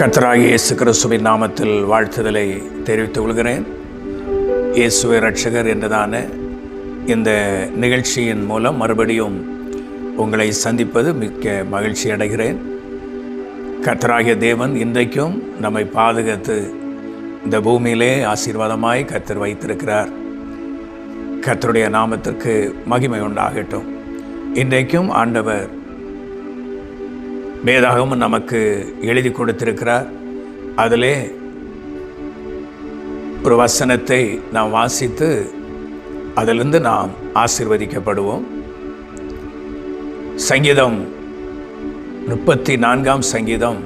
கர்த்தராகிய இயேசு கிறிஸ்துவின் நாமத்தில் வாழ்த்துதலை தெரிவித்துக் கொள்கிறேன். இயேசுவே இரட்சகர் என்றதான இந்த நிகழ்ச்சியின் மூலம் மறுபடியும் உங்களை சந்திப்பது மிக்க மகிழ்ச்சி அடைகிறேன். கர்த்தராகிய தேவன் இன்றைக்கும் நம்மை பாதுகாத்து இந்த பூமியிலே ஆசீர்வாதமாய் கர்த்தர் வைத்திருக்கிறார். கர்த்தருடைய நாமத்திற்கு மகிமை உண்டாகட்டும். இன்றைக்கும் ஆண்டவர் வேதாகமும் நமக்கு எழுதி கொடுத்திருக்கிறார். அதிலே ஒரு வசனத்தை நாம் வாசித்து அதிலிருந்து நாம் ஆசீர்வதிக்கப்படுவோம். சங்கீதம் 34 சங்கீதம்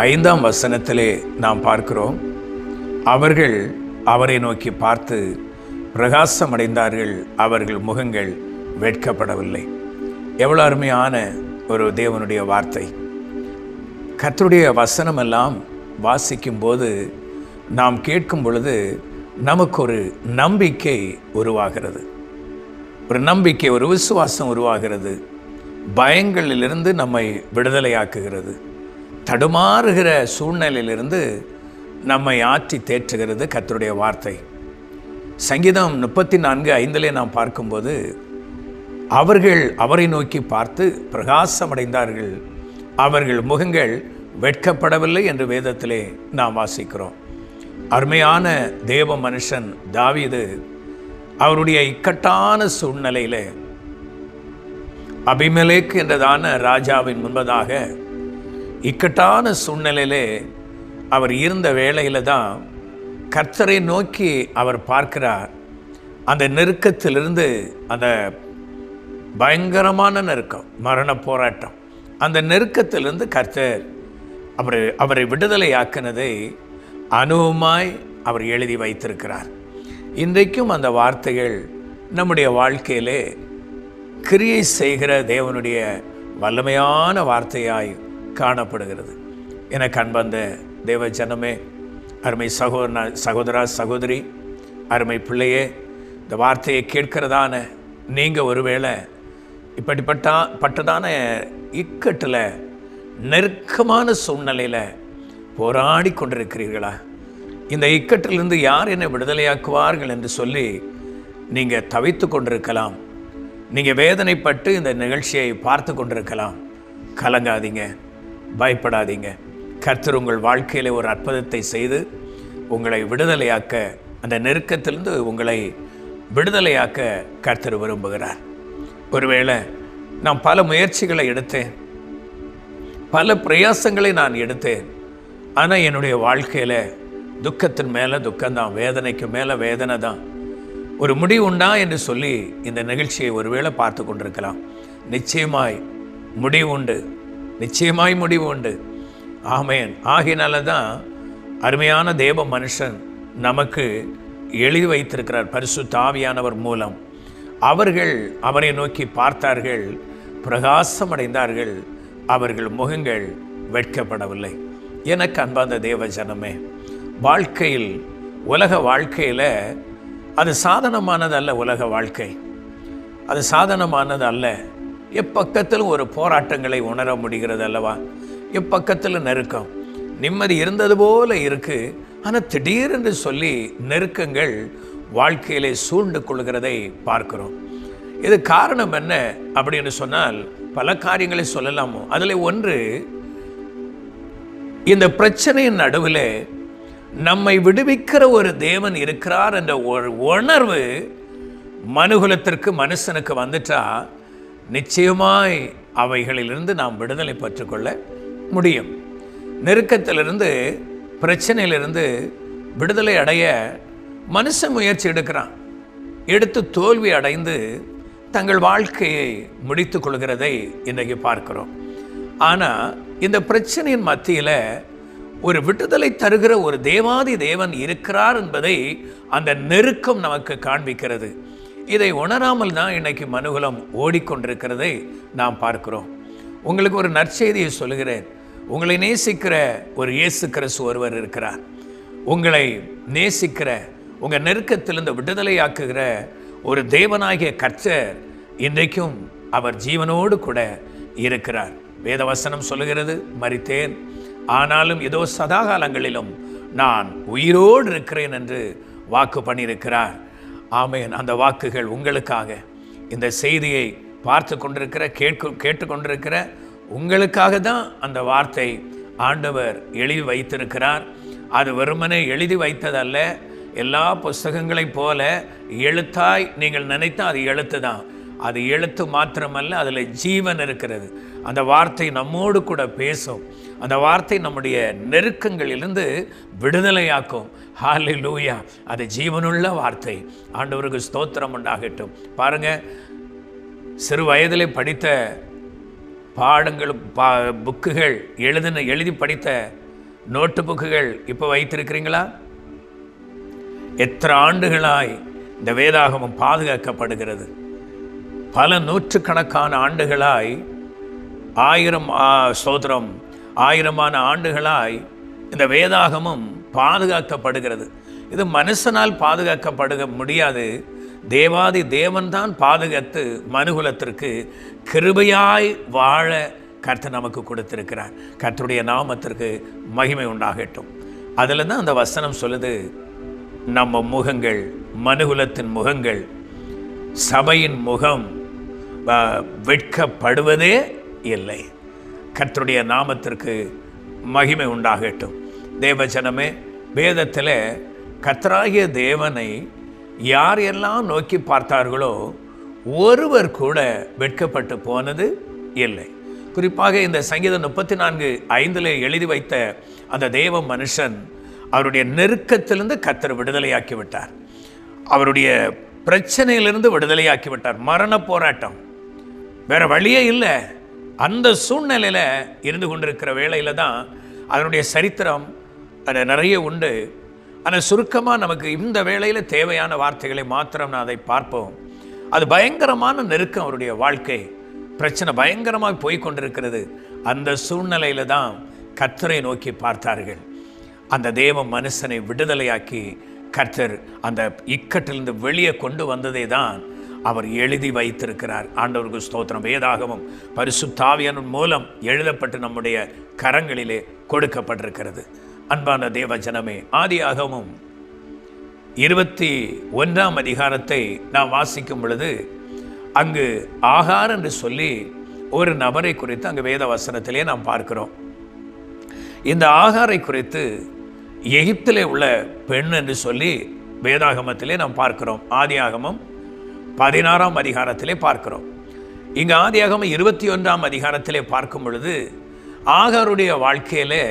5 வசனத்திலே நாம் பார்க்கிறோம். அவர்கள் அவரை நோக்கி பார்த்து பிரகாசமடைந்தார்கள், அவர்கள் முகங்கள் வெட்கப்படவில்லை. எவ்வளோ அருமையான ஒரு தேவனுடைய வார்த்தை. கர்த்தருடைய வசனமெல்லாம் வாசிக்கும்போது நாம் கேட்கும் பொழுது நமக்கு ஒரு நம்பிக்கை உருவாகிறது, ஒரு நம்பிக்கை, ஒரு விசுவாசம் உருவாகிறது. பயங்களிலிருந்து நம்மை விடுதலையாக்குகிறது. தடுமாறுகிற சூழ்நிலையிலிருந்து நம்மை ஆற்றி தேற்றுகிறது கர்த்தருடைய வார்த்தை. சங்கீதம் 34:5 நாம் பார்க்கும்போது அவர்கள் அவரை நோக்கி பார்த்து பிரகாசமடைந்தார்கள், அவர்கள் முகங்கள் வெட்கப்படவில்லை என்று வேதத்திலே நாம் வாசிக்கிறோம். அருமையான தேவ மனுஷன் தாவீது அவருடைய இக்கட்டான சூழ்நிலையில் அபிமெலேக்கு என்றதான ராஜாவின் முன்பதாக இக்கட்டான சூழ்நிலையிலே அவர் இருந்த வேளையில் தான் கர்த்தரை நோக்கி அவர் பார்க்கிறார். அந்த நெருக்கத்திலிருந்து, அந்த பயங்கரமான நெருக்கம், மரண போராட்டம், அந்த நெருக்கத்திலிருந்து கர்த்தர் அவரை விடுதலையாக்கினதை அனுபவமாய் அவர் எழுதி வைத்திருக்கிறார். இன்றைக்கும் அந்த வார்த்தைகள் நம்முடைய வாழ்க்கையிலே கிரியை செய்கிற தேவனுடைய வல்லமையான வார்த்தையாய் காணப்படுகிறது. எனக்கு அன்பந்த தேவ ஜனமே, அருமை சகோதரா சகோதரி, அருமை பிள்ளையே, இந்த வார்த்தையை கேட்கிறதான நீங்கள் ஒருவேளை இப்படிப்பட்டதான இக்கட்டில், நெருக்கமான சூழ்நிலையில் போராடி கொண்டிருக்கிறீர்களா? இந்த இக்கட்டிலிருந்து யார் என்னை விடுதலையாக்குவார்கள் என்று சொல்லி நீங்கள் தவித்து கொண்டிருக்கலாம். நீங்கள் வேதனைப்பட்டு இந்த நிகழ்ச்சியை பார்த்து கொண்டிருக்கலாம். கலங்காதீங்க, பயப்படாதீங்க. கர்த்தர் உங்கள் வாழ்க்கையில் ஒரு அற்புதத்தை செய்து உங்களை விடுதலையாக்க, அந்த நெருக்கத்திலிருந்து உங்களை விடுதலையாக்க கர்த்தர் விரும்புகிறார். ஒருவேளை நான் பல முயற்சிகளை எடுத்தேன், பல பிரயாசங்களை நான் எடுத்தேன், ஆனால் என்னுடைய வாழ்க்கையில் துக்கத்தின் மேலே துக்கம்தான், வேதனைக்கு மேலே வேதனை தான். ஒரு முடிவு உண்டா என்று சொல்லி இந்த நிகழ்ச்சியை ஒருவேளை பார்த்து கொண்டிருக்கலாம். நிச்சயமாய் முடிவு உண்டு, நிச்சயமாய் முடிவு உண்டு. ஆமேன். ஆகினால தான் அருமையான தேவ மனுஷன் நமக்கு எழுதி வைத்திருக்கிறார் பரிசுத்த ஆவியானவர் மூலம். அவர்கள் அவரை நோக்கி பார்த்தார்கள், பிரகாசமடைந்தார்கள், அவர்கள் முகங்கள் வெட்கப்படவில்லை. எனக்கு அன்பார்ந்த தேவ ஜனமே, வாழ்க்கையில், உலக வாழ்க்கையில் அது சாதனமானது அல்ல. உலக வாழ்க்கை அது சாதனமானது அல்ல. எப்பக்கத்திலும் ஒரு போராட்டங்களை உணர முடிகிறது அல்லவா? எப்பக்கத்திலும் நெருக்கம். நிம்மதி இருந்தது போல இருக்கு, ஆனால் திடீரென்று சொல்லி நெருக்கங்கள் வாழ்க்கையிலே சூழ்ந்து கொள்கிறதை பார்க்கிறோம். இது காரணம் என்ன அப்படின்னு சொன்னால் பல காரியங்களை சொல்லலாமோ. அதில் ஒன்று, இந்த பிரச்சனையின் நடுவில் நம்மை விடுவிக்கிற ஒரு தேவன் இருக்கிறார் என்ற ஒரு உணர்வு மனுகுலத்திற்கு, மனுஷனுக்கு வந்துட்டா நிச்சயமாய் அவைகளிலிருந்து நாம் விடுதலை பெற்றுக்கொள்ள முடியும். நெருக்கத்திலிருந்து, பிரச்சனையிலிருந்து விடுதலை அடைய மனுஷன் முயற்சி எடுக்கிறான். எடுத்து தோல்வி அடைந்து தங்கள் வாழ்க்கையை முடித்து கொள்கிறதை இன்றைக்கு பார்க்கிறோம். ஆனால் இந்த பிரச்சனையின் மத்தியில் ஒரு விடுதலை தருகிற ஒரு தேவாதி தேவன் இருக்கிறார் என்பதை அந்த நெருக்கம் நமக்கு காண்பிக்கிறது. இதை உணராமல் தான் இன்றைக்கு மனுகுலம் ஓடிக்கொண்டிருக்கிறதை நாம் பார்க்கிறோம். உங்களுக்கு ஒரு நற்செய்தியை சொல்லுகிறேன். உங்களை நேசிக்கிற ஒரு இயேசு கிறிஸ்து ஒருவர் இருக்கிறார். உங்களை நேசிக்கிற, உங்கள் நெருக்கத்திலிருந்து விடுதலையாக்குகிற ஒரு தேவனாகிய கர்த்தர் இன்றைக்கும் அவர் ஜீவனோடு கூட இருக்கிறார். வேதவசனம் சொல்லுகிறது, மரித்தேன், ஆனாலும் இதோ சதாகாலங்களிலும் நான் உயிரோடு இருக்கிறேன் என்று வாக்கு பண்ணியிருக்கிறார். ஆமென். அந்த வாக்குகள் உங்களுக்காக, இந்த செய்தியை பார்த்து கொண்டிருக்கிற கேட்டுக்கொண்டிருக்கிற உங்களுக்காக தான் அந்த வார்த்தை ஆண்டவர் எழுதி வைத்திருக்கிறார். அது வெறுமனே எழுதி வைத்ததல்ல. எல்லா புஸ்தகங்களைப் போல எழுத்தாய் நீங்கள் நினைத்தால் அது எழுத்து தான். அது எழுத்து மாத்திரமல்ல, அதில் ஜீவன் இருக்கிறது. அந்த வார்த்தை நம்மோடு கூட பேசும். அந்த வார்த்தை நம்முடைய நெருக்கங்களிலிருந்து விடுதலையாக்கும். ஹல்லேலூயா. அது ஜீவனுள்ள வார்த்தை. ஆண்டவருக்கு ஸ்தோத்திரம் உண்டாகட்டும். பாருங்க, சிறு வயதிலே படித்த பாடங்கள், புக்குகள், எழுதி படித்த நோட்டு புக்குகள் இப்போ வைத்திருக்கிறீங்களா? எத்தனை ஆண்டுகளாய் இந்த வேதாகமம் பாதுகாக்கப்படுகிறது? பல நூற்றுக்கணக்கான ஆண்டுகளாய், ஆயிரமான ஆண்டுகளாய் இந்த வேதாகமம் பாதுகாக்கப்படுகிறது. இது மனுஷனால் பாதுகாக்கப்படுக முடியாது. தேவாதி தேவன்தான் பாதுகாத்து மனுகுலத்திற்கு கிருபையாய் வாழ கர்த்தர் நமக்கு கொடுத்திருக்கிறார். கர்த்தருடைய நாமத்திற்கு மகிமை உண்டாகட்டும். அதில் தான் அந்த வசனம் சொல்லுது, நம்ம முகங்கள், மனுகுலத்தின் முகங்கள், சபையின் முகம் வெட்கப்படுவதே இல்லை. கர்த்தருடைய நாமத்திற்கு மகிமை உண்டாகட்டும். தேவஜனமே, வேதத்தில் கர்த்தராகிய தேவனை யார் எல்லாம் நோக்கி பார்த்தார்களோ ஒருவர் கூட வெட்கப்பட்டு போனது இல்லை. குறிப்பாக இந்த சங்கீதம் 34:5 எழுதி வைத்த அந்த தேவ மனுஷன் அவருடைய நெருக்கத்திலிருந்து கர்த்தர் விடுதலையாக்கி விட்டார். அவருடைய பிரச்சனையிலிருந்து விடுதலையாக்கி விட்டார். மரண போராட்டம், வேற வழியே இல்லை. அந்த சூழ்நிலையில் இருந்து கொண்டிருக்கிற வேளையில் தான் அதனுடைய சரித்திரம் நிறைய உண்டு. ஆனால் சுருக்கமாக நமக்கு இந்த வேளையில் தேவையான வார்த்தைகளை மாத்திரம் நான் அதை பார்ப்போம். அது பயங்கரமான நெருக்கம். அவருடைய வாழ்க்கை பிரச்சனை பயங்கரமாக போய்கொண்டிருக்கிறது. அந்த சூழ்நிலையில் தான் கர்த்தரை நோக்கி பார்த்தார்கள். அந்த தேவ மனுஷனை விடுதலையாக்கி கர்த்தர் அந்த இக்கட்டிலிருந்து வெளியே கொண்டு வந்ததை தான் அவர் எழுதி வைத்திருக்கிறார். ஆண்டவருக்கு ஸ்தோத்திரம். வேதாகமம் பரிசுத்த ஆவியானவர் மூலம் எழுதப்பட்டு நம்முடைய கரங்களிலே கொடுக்கப்பட்டிருக்கிறது. அன்பான தேவ ஜனமே, ஆதியாகமம் 21ஆம் அதிகாரத்தை நாம் வாசிக்கும் பொழுது அங்கு ஆகார் என்று சொல்லி ஒரு நபரை குறித்து அங்கு வேத வசனத்திலே நாம் பார்க்கிறோம். இந்த ஆகாரை குறித்து எகிப்திலே உள்ள பெண் என்று சொல்லி வேதாகமத்திலே நாம் பார்க்கிறோம். ஆதியாகமம் 16ஆம் அதிகாரத்திலே பார்க்கிறோம். இங்கு ஆதியாகமம் 21ஆம் அதிகாரத்திலே பார்க்கும் பொழுது ஆகாருடைய வாழ்க்கையிலே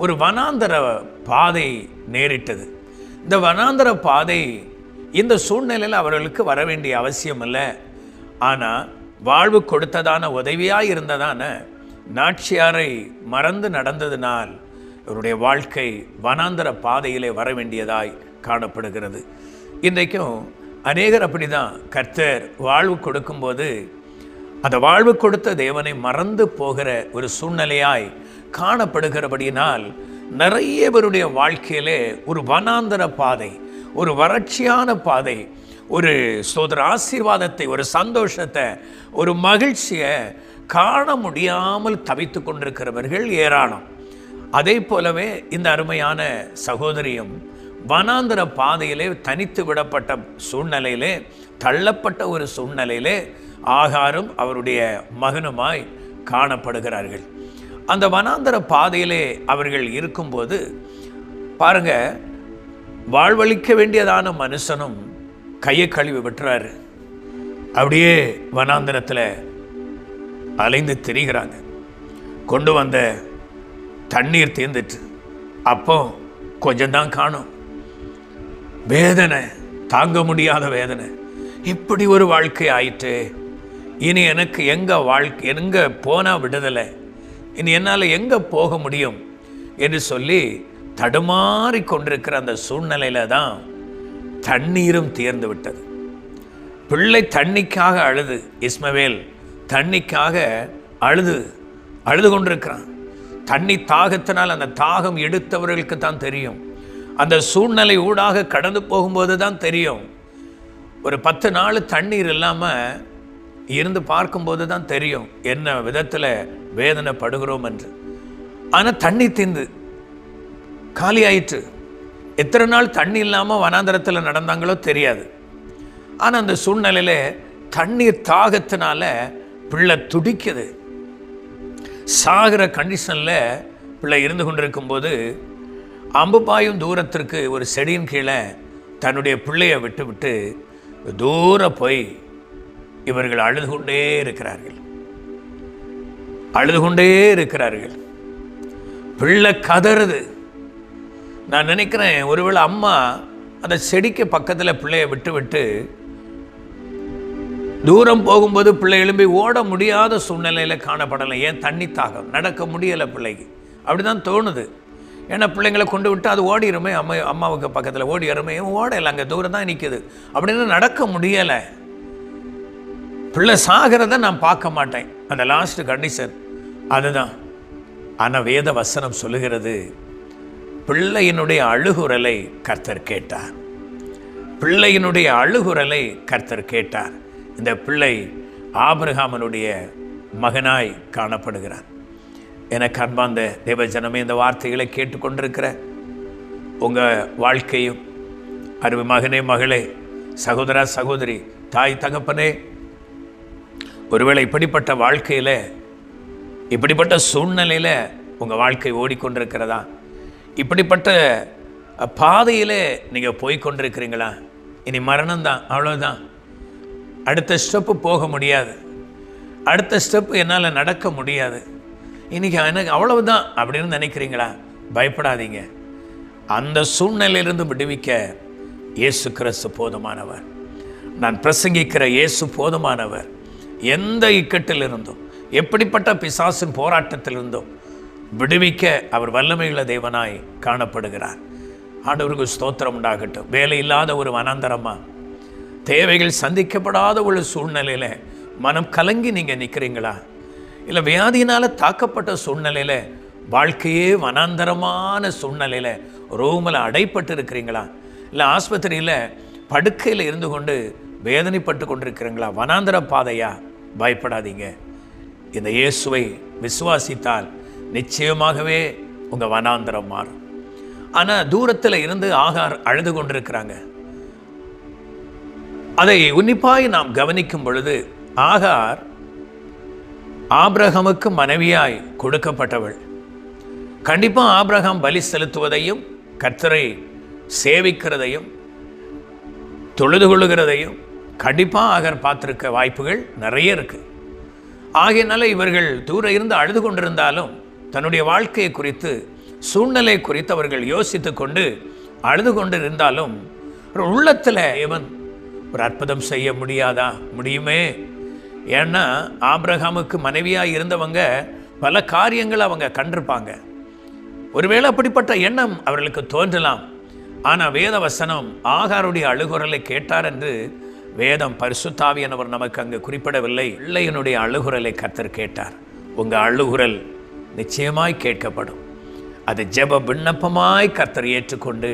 ஒரு வனாந்தர பாதை நேரிட்டது. இந்த வனாந்தர பாதை இந்த சூழ்நிலையில் அவர்களுக்கு வர வேண்டிய அவசியம் இல்லை. ஆனால் வாழ்வு கொடுத்ததான உதவியாக இருந்ததான நாச்சியாரை மறந்து நடந்ததினால் இவருடைய வாழ்க்கை வனாந்தர பாதையிலே வர வேண்டியதாய் காணப்படுகிறது. இன்றைக்கும் அநேகர் அப்படி தான். கர்த்தர் வாழ்வு கொடுக்கும்போது அந்த வாழ்வு கொடுத்த தேவனை மறந்து போகிற ஒரு சூழ்நிலையாய் காணப்படுகிறபடியினால் நிறைய பேருடைய வாழ்க்கையிலே ஒரு வனாந்தர பாதை, ஒரு வறட்சியான பாதை, ஒரு சோதர ஆசீர்வாதத்தை, ஒரு சந்தோஷத்தை, ஒரு மகிழ்ச்சியை காண முடியாமல் தவித்து கொண்டிருக்கிறவர்கள் ஏராளம். அதே போலவே இந்த அருமையான சகோதரியும் வனாந்தர பாதையிலே தனித்து விடப்பட்ட சூழ்நிலையிலே, தள்ளப்பட்ட ஒரு சூழ்நிலையிலே ஆகாரும் அவருடைய மகனுமாய் காணப்படுகிறார்கள். அந்த வனாந்தர பாதையிலே அவர்கள் இருக்கும்போது பாருங்க, வாழ்வழிக்க வேண்டியதான மனுஷனும் கையை கழுவி விட்டுறாரு. அப்படியே வனாந்தரத்தில் அலைந்து திரிகிறாங்க. கொண்டு வந்த தண்ணீர் தீர்ந்துட்டு அப்போ கொஞ்சம்தான் காணும். வேதனை, தாங்க முடியாத வேதனை. இப்படி ஒரு வாழ்க்கை ஆயிட்டு, இனி எனக்கு எங்கே போனால் விடுதலை, இனி என்னால் எங்கே போக முடியும் என்று சொல்லி தடுமாறி கொண்டிருக்கிற அந்த சூழ்நிலையில் தான் தண்ணீரும் தீர்ந்து விட்டது. பிள்ளை தண்ணிக்காக அழுது, இஸ்மவேல் தண்ணிக்காக அழுது கொண்டிருக்கிறான். தண்ணி தாகத்தினால் அந்த தாகம் எடுத்தவர்களுக்கு தான் தெரியும். அந்த சூழ்நிலை ஊடாக கடந்து போகும்போது தான் தெரியும். ஒரு 10 நாள் தண்ணீர் இல்லாமல் இருந்து பார்க்கும்போது தான் தெரியும் என்ன விதத்தில் வேதனைப்படுகிறோம் என்று. ஆனால் தண்ணி தீர்ந்து காலி ஆயிற்று. எத்தனை நாள் தண்ணி இல்லாமல் வனாந்தரத்தில் நடந்தாங்களோ தெரியாது. ஆனால் அந்த சூழ்நிலையில் தண்ணீர் தாகத்தினால பிள்ளை துடிக்குது. சாகிற கண்டிஷனில் பிள்ளை இருந்து கொண்டிருக்கும்போது அம்பு பாயும் தூரத்திற்கு ஒரு செடியின் கீழே தன்னுடைய பிள்ளையை விட்டு விட்டு தூரம் போய் இவர்கள் அழுது கொண்டே இருக்கிறார்கள். பிள்ளை கதறுது. நான் நினைக்கிறேன், ஒருவேளை அம்மா அந்த செடிக்கு பக்கத்தில் பிள்ளையை விட்டு விட்டு தூரம் போகும்போது பிள்ளை எழும்பி ஓட முடியாத சூழ்நிலையில் காணப்படலை. ஏன்? தண்ணி தாகம், நடக்க முடியலை பிள்ளைக்கு. அப்படி தான் தோணுது. ஏன்னா பிள்ளைங்களை கொண்டு விட்டு அது ஓடிடுமே, அம்மாவுக்கு பக்கத்தில் ஓடிடுமே, ஓடலை, அங்கே தூரம் தான் நிற்குது அப்படின்னு நடக்க முடியலை. பிள்ளை சாகிறத நான் பார்க்க மாட்டேன், அந்த லாஸ்ட் கண்டிஷன் அதுதான். ஆனால் வேத வசனம் சொல்லுகிறது, பிள்ளையினுடைய அழுகுரலை கர்த்தர் கேட்டார். பிள்ளையினுடைய அழுகுரலை கர்த்தர் கேட்டார். இந்த பிள்ளை ஆபிரகாமனுடைய மகனாய் காணப்படுகிறார். எனக்கு அன்பார்ந்த தேவஜனமே, இந்த வார்த்தைகளை கேட்டுக்கொண்டிருக்கிற உங்கள் வாழ்க்கையும், அருமை மகனே, மகளே, சகோதரா, சகோதரி, தாய், தகப்பனே, ஒருவேளை இப்படிப்பட்ட வாழ்க்கையில், இப்படிப்பட்ட சூழ்நிலையில் உங்கள் வாழ்க்கை ஓடிக்கொண்டிருக்கிறதா? இப்படிப்பட்ட பாதையில் நீங்கள் போய்கொண்டிருக்கிறீங்களா? இனி மரணம்தான், அவ்வளோதான், அடுத்த ஸ்டெப்பு போக முடியாது, அடுத்த ஸ்டெப்பு என்னால் நடக்க முடியாது, இன்றைக்கி எனக்கு அவ்வளவுதான் அப்படின்னு நினைக்கிறீங்களா? பயப்படாதீங்க. அந்த சூழ்நிலையிலிருந்து விடுவிக்க இயேசு கிறிஸ்து போதுமானவர். நான் பிரசங்கிக்கிற இயேசு போதுமானவர். எந்த இக்கட்டிலிருந்தும், எப்படிப்பட்ட பிசாசின் போராட்டத்திலிருந்தும் விடுவிக்க அவர் வல்லமையுள்ள தேவனாய் காணப்படுகிறார். ஆண்டவருக்கு ஸ்தோத்திரம் உண்டாகட்டும். வேலை இல்லாத ஒரு வனாந்தரமா, தேவைகள் சந்திக்கப்படாத ஒரு சூழ்நிலையில் மனம் கலங்கி நீங்கள் நிற்கிறீங்களா? இல்லை வியாதியினால் தாக்கப்பட்ட சூழ்நிலையில், வாழ்க்கையே வனாந்தரமான சூழ்நிலையில் ரூமில் அடைப்பட்டு இருக்கிறீங்களா? இல்லை ஆஸ்பத்திரியில் படுக்கையில் இருந்து கொண்டு வேதனைப்பட்டு கொண்டிருக்கிறீங்களா? வனாந்தர பாதையா? பயப்படாதீங்க. இந்த இயேசுவை விசுவாசித்தால் நிச்சயமாகவே உங்கள் வனாந்தரம் மாறும். ஆனால் தூரத்தில் இருந்து ஆகார் அழுது கொண்டிருக்கிறாங்க. அதை உன்னிப்பாய் நாம் கவனிக்கும் பொழுது, ஆகார் ஆபிரகாமுக்கு மனைவியாய் கொடுக்கப்பட்டவள். கண்டிப்பாக ஆபிரகாம் பலி செலுத்துவதையும், கர்த்தரை சேவிக்கிறதையும், தொழுது கொள்ளுகிறதையும் கண்டிப்பாக ஆகார் பார்த்திருக்க வாய்ப்புகள் நிறைய இருக்கு. ஆகையினால இவர்கள் தூரம் இருந்து அழுது கொண்டிருந்தாலும், தன்னுடைய வாழ்க்கையை குறித்து, சூழ்நிலை குறித்து அவர்கள் யோசித்து கொண்டு அழுது கொண்டு இருந்தாலும், உள்ளத்தில் இவன் ஒரு அற்புதம் செய்ய முடியாதா? முடியுமே. ஏன்னா ஆபிரகாமுக்கு மனைவியாக இருந்தவங்க பல காரியங்கள் அவங்க கண்டிருப்பாங்க. ஒருவேளை அப்படிப்பட்ட எண்ணம் அவர்களுக்கு தோன்றலாம். ஆனால் வேத வசனம் ஆகாருடைய அழுகுரலை கேட்டார் என்று வேதம் பரிசுத்தாவியானவர் நமக்கு அங்கு குறிப்பிடவில்லை. பிள்ளையினுடைய அழுகுரலை கர்த்தர் கேட்டார். உங்கள் அழுகுரல் நிச்சயமாய் கேட்கப்படும். அது ஜெப விண்ணப்பமாய் கர்த்தர் ஏற்றுக்கொண்டு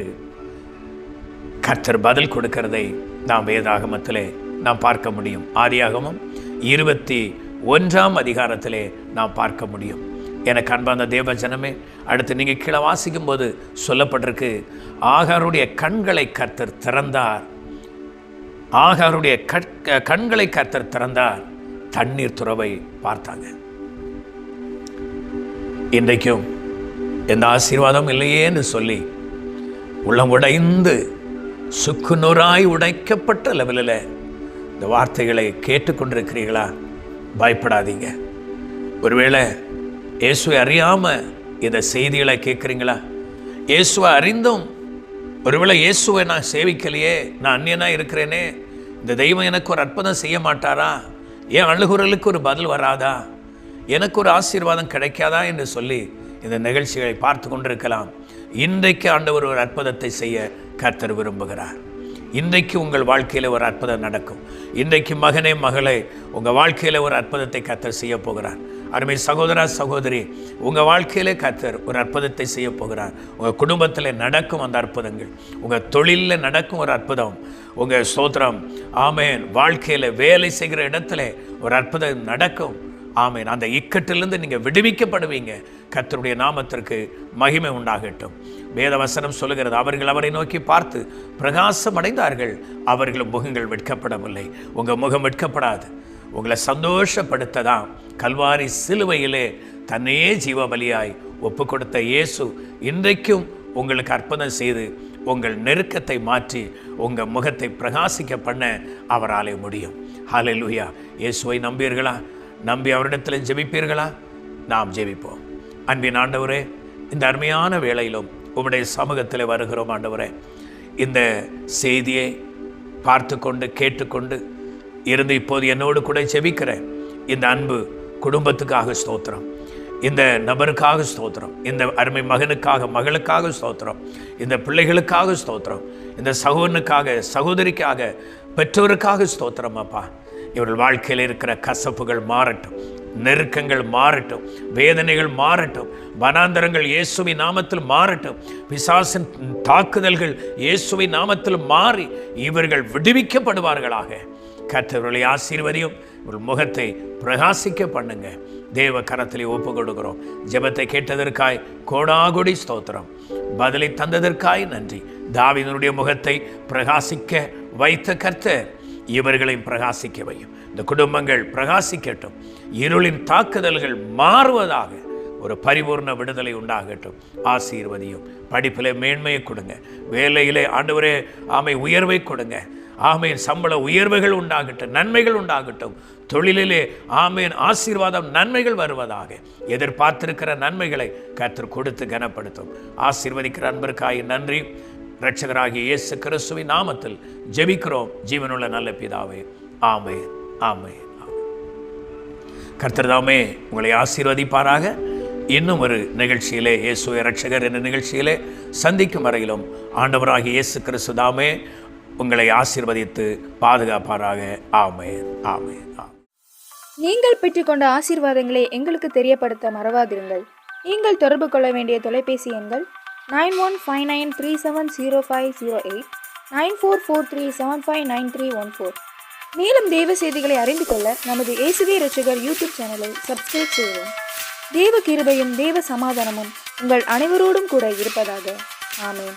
கர்த்தர் பதில் கொடுக்கிறதை நாம் வேதாகமத்திலே நாம் பார்க்க முடியும். ஆதியாகமம் 21ஆம் அதிகாரத்திலே நாம் பார்க்க முடியும். எனக்கு அன்பான தேவ ஜனமே, அடுத்து நீங்கள் கீழே வாசிக்கும் போது சொல்லப்பட்டிருக்கு, ஆகாருடைய கண்களை கர்த்தர் திறந்தார். ஆகாருடைய கண்களை கர்த்தர் திறந்தார், தண்ணீர் துறவை பார்த்தாங்க. இன்றைக்கும் எந்த ஆசீர்வாதம் இல்லையேன்னு சொல்லி உள்ளம் உடைந்து சுக்குநூறாய் உடைக்கப்பட்ட லெவலில் இந்த வார்த்தைகளை கேட்டுக்கொண்டிருக்கிறீர்களா? பயப்படாதீங்க. ஒருவேளை இயேசுவை அறியாமல் இந்த செய்திகளை கேட்குறீங்களா? இயேசுவை அறிந்தும் ஒருவேளை இயேசுவை நான் சேவிக்கலையே, நான் அந்நியனாக இருக்கிறேனே, இந்த தெய்வம் எனக்கு ஒரு அற்புதம் செய்ய மாட்டாரா? என் அழுகுறலுக்கு ஒரு பதில் வராதா? எனக்கு ஒரு ஆசீர்வாதம் கிடைக்காதா என்று சொல்லி இந்த நிகழ்ச்சிகளை பார்த்து கொண்டிருக்கலாம். இன்றைக்கு ஆண்டவர் ஒரு அற்புதத்தை செய்ய கர்த்தர் விரும்புகிறார். இன்றைக்கு உங்கள் வாழ்க்கையில் ஒரு அற்புதம் நடக்கும். இன்றைக்கு மகனே, மகளே, உங்கள் வாழ்க்கையில் ஒரு அற்புதத்தை கர்த்தர் செய்ய போகிறார். அருமை சகோதரா, சகோதரி, உங்கள் வாழ்க்கையிலே கர்த்தர் ஒரு அற்புதத்தை செய்ய போகிறார். உங்கள் குடும்பத்தில் நடக்கும் அந்த அற்புதங்கள், உங்கள் தொழிலில் நடக்கும் ஒரு அற்புதம், உங்கள் ஸ்தோத்திரம், ஆமென், வாழ்க்கையில் வேலை செய்கிற இடத்துல ஒரு அற்புதம் நடக்கும். ஆமென். அந்த இக்கட்டிலிருந்து நீங்கள் விடுவிக்கப்படுவீங்க. கர்த்தருடைய நாமத்திற்கு மகிமை உண்டாகட்டும். வேதவசனம் சொல்லுகிறது, அவர்கள் அவரை நோக்கி பார்த்து பிரகாசம் அடைந்தார்கள், அவர்கள் முகங்கள் வெட்கப்படவில்லை. உங்கள் முகம் வெட்கப்படாது. உங்களை சந்தோஷப்படுத்ததான் கல்வாரி சிலுவையிலே தன்னையே ஜீவ பலியாய் ஒப்பு கொடுத்த இயேசு இன்றைக்கும் உங்களுக்கு அர்ப்பணம் செய்து உங்கள் நெருக்கத்தை மாற்றி உங்கள் முகத்தை பிரகாசிக்க பண்ண அவராலே முடியும். ஹல்லேலூயா. இயேசுவை நம்பீர்களா? நம்பி அவரிடத்தில் ஜெபிப்பீர்களா? நாம் ஜெபிப்போம். அன்பின் ஆண்டவரே, இந்த அருமையான வேளையிலும் உம்முடைய சமூகத்தில் வருகிறோம் ஆண்டவரே. இந்த செய்தியை பார்த்து கொண்டு கேட்டுக்கொண்டு இருந்து இப்போது என்னோடு கூட ஜெபிக்கிற இந்த அன்பு குடும்பத்துக்காக ஸ்தோத்திரம். இந்த நபருக்காக ஸ்தோத்திரம். இந்த அருமை மகனுக்காக மகளுக்காக ஸ்தோத்திரம். இந்த பிள்ளைகளுக்காக ஸ்தோத்திரம். இந்த சகோதரனுக்காக சகோதரிக்காக பெற்றோருக்காக ஸ்தோத்திரம். அப்பா, இவர்கள் வாழ்க்கையில் இருக்கிற கசப்புகள் மாறட்டும், நெருக்கங்கள் மாறட்டும், வேதனைகள் மாறட்டும், வனாந்தரங்கள் இயேசுவின் நாமத்தில் மாறட்டும், பிசாசின் தாக்குதல்கள் இயேசுவின் நாமத்தில் மாறி இவர்கள் விடுவிக்கப்படுவார்களாக. கர்த்தர்களை ஆசீர்வதியும், ஒரு முகத்தை பிரகாசிக்க பண்ணுங்க. தேவ கரத்திலே ஒப்பு கொடுக்கிறோம். ஜெபத்தை கேட்டதற்காய் கோடாகோடி ஸ்தோத்திரம். பதிலை தந்ததற்காய் நன்றி. தாவீதுடைய முகத்தை பிரகாசிக்க வைத்த கர்த்தர் இவர்களையும் பிரகாசிக்க வையும். இந்த குடும்பங்கள் பிரகாசிக்கட்டும். இருளின் தாக்குதல்கள் மாறுவதாக ஒரு பரிபூர்ண விடுதலை உண்டாகட்டும். ஆசீர்வதியும். படிப்பிலே மேன்மையை கொடுங்க. வேலையிலே ஆண்டவரே ஆமை உயர்வை கொடுங்க. ஆமேன். சம்பள உயர்வுகள் உண்டாகட்டும், நன்மைகள் உண்டாகட்டும். தொழிலிலே ஆமேன் ஆசீர்வாதம், நன்மைகள் வருவதாக. எதிர்பார்த்திருக்கிற நன்மைகளை கர்த்தர் கொடுத்து கனப்படுத்தும். ஆசீர்வதிக்கிற அன்பிற்காய் நன்றி. இரட்சகராகிய இயேசு கிறிஸ்துவின் நாமத்தில் ஜெபிக்கிறோம் ஜீவனுள்ள நல்ல பிதாவே. ஆமென், ஆமென், ஆமென். கர்த்தர் தாமே உங்களை ஆசீர்வதிப்பாராக. இன்னும் ஒரு நிகழ்ச்சியிலே, இயேசு இரட்சகர் என்ற நிகழ்ச்சியிலே சந்திக்கும் வரையிலும் ஆண்டவராகிய இயேசு கிறிஸ்து தாமே உங்களை ஆசீர்வதித்து பாதுகாப்பாராக. ஆமென், ஆமென், ஆமென். நீங்கள் பெற்றுக்கொண்ட ஆசீர்வாதங்களை எங்களுக்கு தெரியப்படுத்த மறவாதிருங்கள். நீங்கள் தொடர்பு கொள்ள வேண்டிய தொலைபேசி எண்கள் 9159370508, 9443759314. மேலும் தேவ செய்திகளை அறிந்து கொள்ள நமது இயேசுவே இரட்சகர் யூடியூப் சேனலை சப்ஸ்கிரைப் செய்யவும். தேவ கிருபையும் தேவ சமாதானமும் உங்கள் அனைவரோடும் கூட இருப்பதாக. ஆமென்.